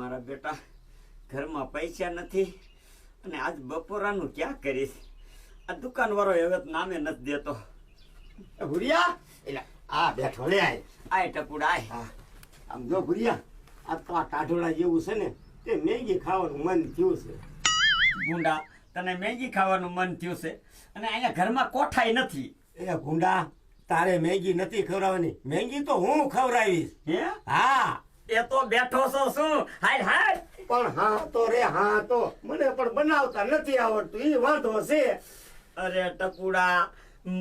મારા બેટા ઘરમાં પૈસા નથી અને આજ બપોરાનું ક્યાં કરીશ? આ દુકાનવાળો હવે નામે નથી દેતો. ભુરિયા એટલે આ બેઠો લે આય ટપુડા આય. હા આમ જો ભુરિયા આ તો આ ટાઢોળા જેવું છે ને તે મેગી ખાવાનું મન થયું છે. ગુંડા તને મેગી ખાવાનું મન થયું છે અને અહીંયા ઘરમાં કોઠાઈ નથી. એ ભૂંડા તારે મેગી નથી ખવડાવવાની, મેગી તો હું ખવડાવીશ. હે હા એ તો બેઠો છો શું? હાય હાય. પણ હા તો રે હા તો મને પણ બનાવતા નથી આવડતું, એ વાંધો છે. અરે ટપુડા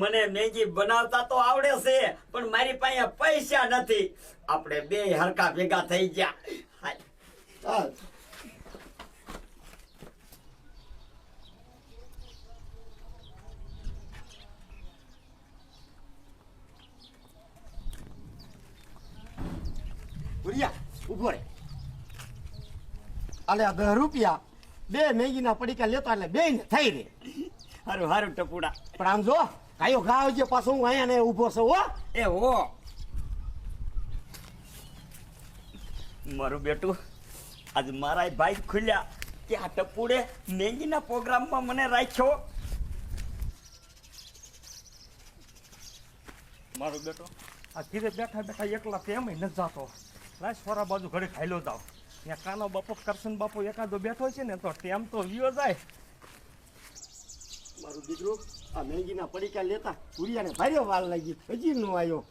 મને મેગી બનાવતા તો આવડે છે પણ મારી પાસે પૈસા નથી. આપણે બે હરકા ભેગા થઈ ગયા. હાય. હા ભુરિયા ઉભો રે. અલે 10 રૂપિયા બે મેગીના પડીકા લેતો એટલે બે ને થઈ રે. હારું હારું ટપુડા. પણ આમ જો કાયો ઘાવ જે પાછો હું અહીંયા ને ઊભો છું હો. એ હો મારું બેટું આજ મારા ભાઈ ખુલ્યા કે આ ટપુડે મેગીના પ્રોગ્રામમાં મને રાખ્યો. મારો બેટો આ ઘીરે બેઠા બેઠા એકલા તેમ નથી જાતો. લાશ ફરા બાજુ ઘરે ખાઈલો જાવ. ત્યાં કાનો બાપો કરશન બાપો એકાદો બેઠો છે ને તો ટેમ તો વિયો જાય. મારું દીકરું આ મેગીના પડીકા લેતા ભુરિયાને ભારે વાર લાગી, હજી નો આવ્યો.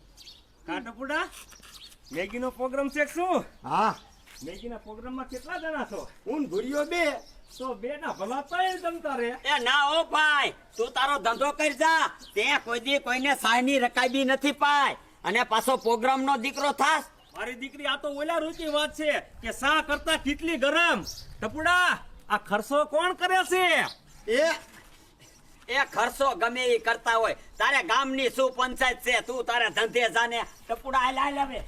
કાટપુડા મેગીનો પ્રોગ્રામ છે શું? હા મેગીના પ્રોગ્રામમાં કેટલા જણા છો? હું ને ભુરિયો બે. તો બેના ભલા થાય જમતા રે. એ ના ઓ ભાઈ તું તારો ધંધો કરી જા. તે કોઈ દી કોઈને સાયની રકાબી નથી પાય અને પાછો પ્રોગ્રામનો દીકરો થાસ. મારી દીકરી આ તો ઓલા રૂચી વાત છે કે સા કરતા કેટલી ગરમ. ટપુડા આ ખર્ચો કોણ કરે છે? એ ખર્ચો ગમે એ કરતા હોય. તારે ગામની શું પંચાયત છે? તું તારે ધંધે જાને. ટપુડા હાલ હાલ હવે.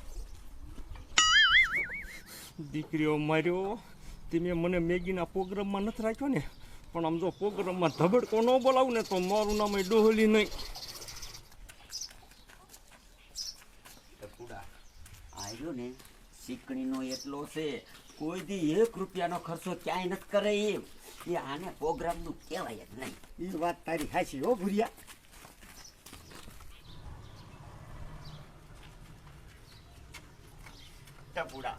દીકરીઓ માર્યો તમે મને મેગીના પ્રોગ્રામમાં નથી રાખ્યો ને, પણ આમ જો પ્રોગ્રામમાં ધબડકો ન બોલાવું ને તો મારું નામ એ ડોહલી નહીં. ટપુડા આવ્યો ને શીકણીનો એટલો છે કોઈ દી 1 રૂપિયાનો ખર્ચો ક્યાંય નથી કરે એમ. એ આને પ્રોગ્રામનું કહેવાય જ નહીં. એ વાત તારી હાચી હો ભુરિયા. ટપુડા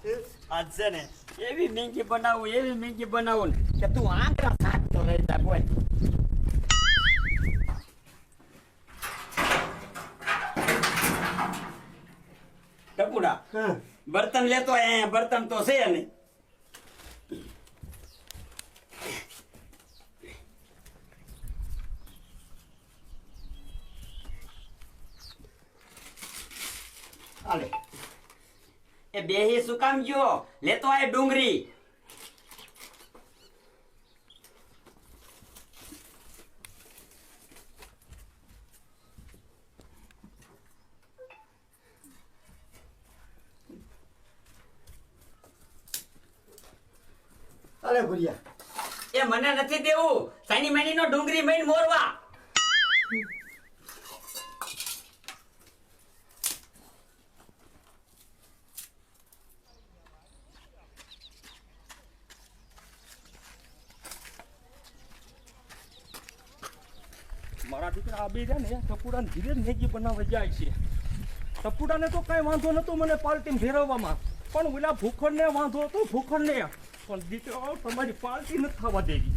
આજ છે ને એવી મેગી બનાવું ને કે તું આંકડા સાચતો રહી જા. બોલ ટપુડા હા બર્તન લેતો અહીંયા બર્તન તો છે નહીં. હાલે એ બેહી શું કામ ગયો? લેતો આય ડુંગળી. હાલે ભુરિયા. એ મને નથી દેવું. સાની માની નો ડુંગળી મઈને મોરવા. મારા દીકરા આ બે છે ને ટપુડાને ધીરે જ મેગી બનાવવા જાય છે. ટપુડાને તો કઈ વાંધો નતો મને પાર્ટીમાં ભેરવવામાં, પણ ઓલા ભૂખણને વાંધો હતો. ભૂખણને પણ દીકરાઓ તમારી પાર્ટી નથી થવા દેવી.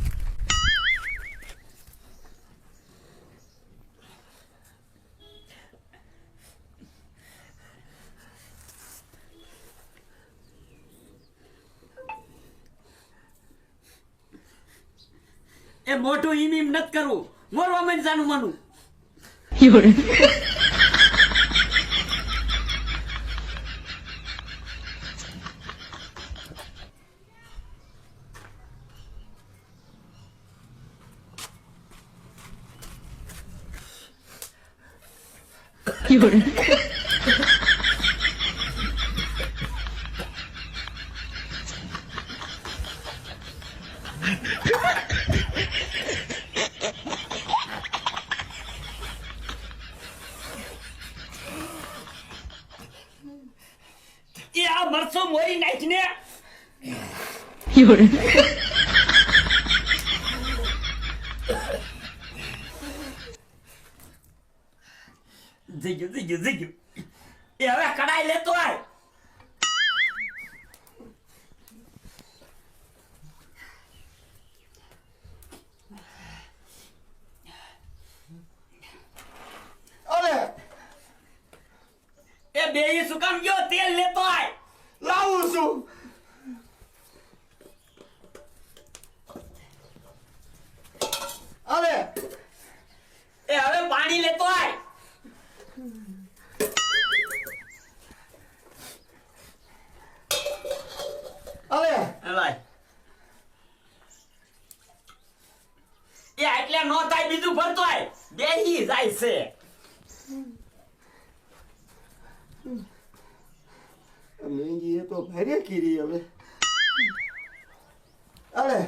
એ મોઢું ઈમ નથી કરવું. મોરવા માં જાનું માનું. એ આ મરચો મોરી નાખીને જીજુ એ હવે કડાઈ લેતો આય. અરે એ બે શું કામ ગયો? તેલ લેતો આય. લાવું છું. અરે એ હવે પાણી લેતો આય. અરે લાય. એ એટલે નો થાય, બીજું ભરતો આય. બેહી જાય છે. મેંગી એ તો ભારે કીરી હવે. અરે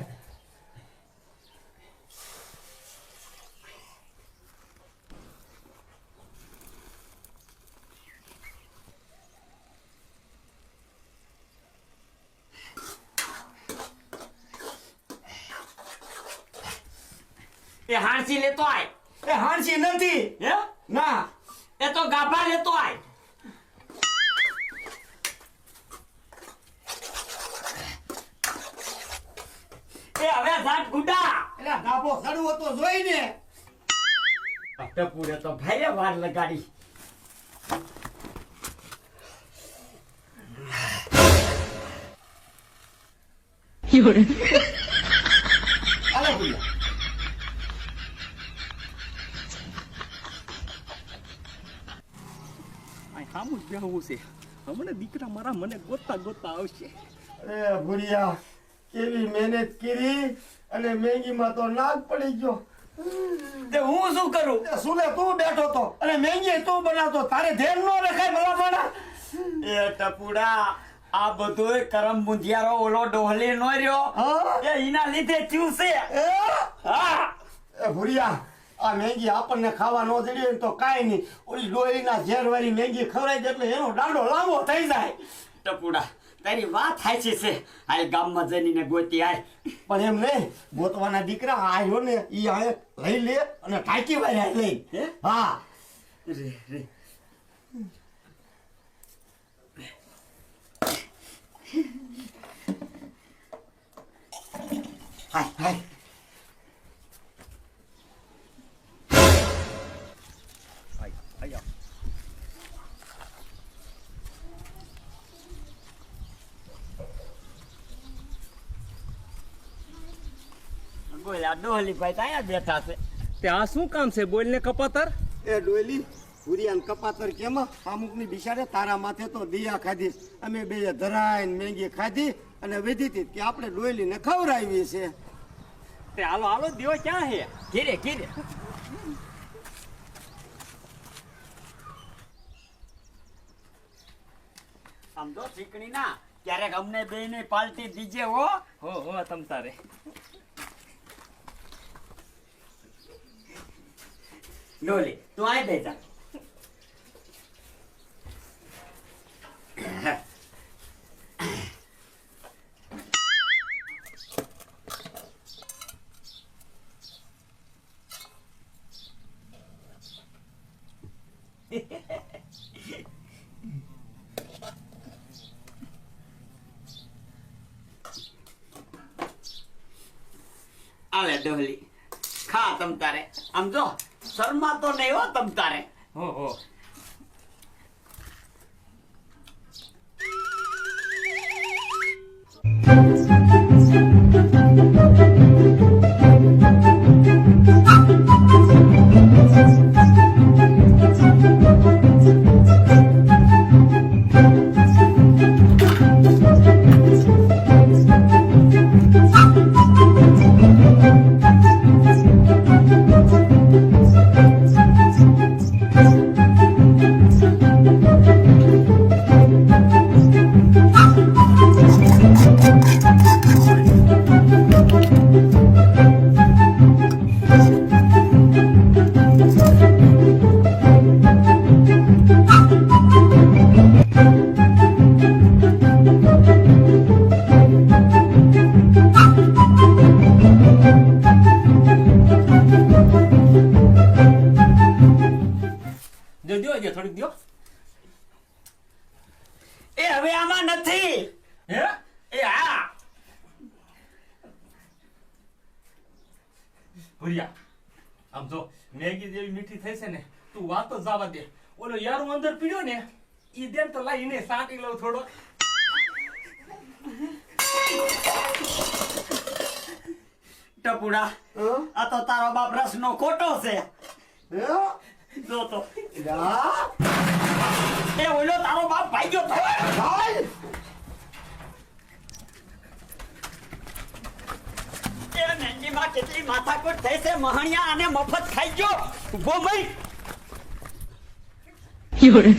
એ હાંસી લેતો આય. એ હાંસી નથી. હે? ના એ તો ગાભા લેતો આય. એ હવે ઝાટ ગુડા. એટલે ગાભો સડવો તો જોઈ ને. ટપુરે તો ભાઈ વાર લગાડી. અરે ભૂલ્યા. આ સામું જ બેહવું છે. હમણાં દીકરા મારા મને ગોતતા ગોતતા આવશે. અરે ભૂરિયા કેવી મહેનત કરી અને મેંગીમાં તો નાગ પડી ગયો. તે હું શું કરું? એ સુલે તું બેઠો તો અને મેંગી તું બનાવતો, તારે ધ્યાન ન રખાય ભલામણા. એ ટપુડા, આ બધોય કરમ મુંધિયારો ઓલો ડોહલી નો રહ્યો. હા એ ઈના લીધે થયું છે. એ હા. એ ભૂરિયા આ મેંગી આપણને ખાવા ન જડીએ ને તો કાંઈ નહીં. ઓલી ડોયરીના ઝેરવાળી મેંગી ખવડાય દે એટલે એનો દાંડો લાંબો થઈ જાય. ટપુડા, તારી વાત સાચી છે. હાલ ગામમાં જઈને ગોતી આય. પણ એમ નહીં, ગોતવાના દીકરા આવ્યો ને ઈ આ લઈ લે અને ટાંકી વાળા લઈ. હે? હા રે રે. હાય હાય. આયા. બોલ્યા ડોહલી ભાઈ ત્યાં બેઠા છે. તે આ શું કામ છે? બોલને કપાતર. એ ડોયલી ભૂરિયાન કપાતર કેમાં અમુકની બિચારે તારા માથે તો દિયા ખાધી. અમે બે ધરાઈને મેંગી ખાધી અને વિધી હતી કે આપણે ડોયલીને ખવડાવી છે. તે હાલો હાલો, દેવો ક્યાં હે? ઘીરે ઘીરે. સમજો ચીકણી ના, ક્યારેક અમને બે ને પાલટી દીજે હો. હો તમ તારે. ડોલી તું આય દે જા. આલે ડોલી ખા તમ તારે. આમ જો શર્મા તો નહીં હો તમ તારે. હો દો. એ હવે આમાં નથી. હે એ હા. ભુરિયા આમ જો મેગી જેવી મીઠી થઈ છે ને તું વાત જ જવા દે. ઓલો યારું અંદર પીડ્યો ને ઈ દેન તો લાઈને સાંટી લઉં થોડો. ટપુડા હં? આ તો તારો બાપ રસનો ખોટો છે. હે? જો તો લા, એ ઓલો તારો બાપ ભાગ્યો તો. ભાઈ એ મેંદીમાં કેટલી માથાકૂટ થઈ છે મહાણિયા અને મફત ખાઈ ગયો. ઉભો મઈ. 有人，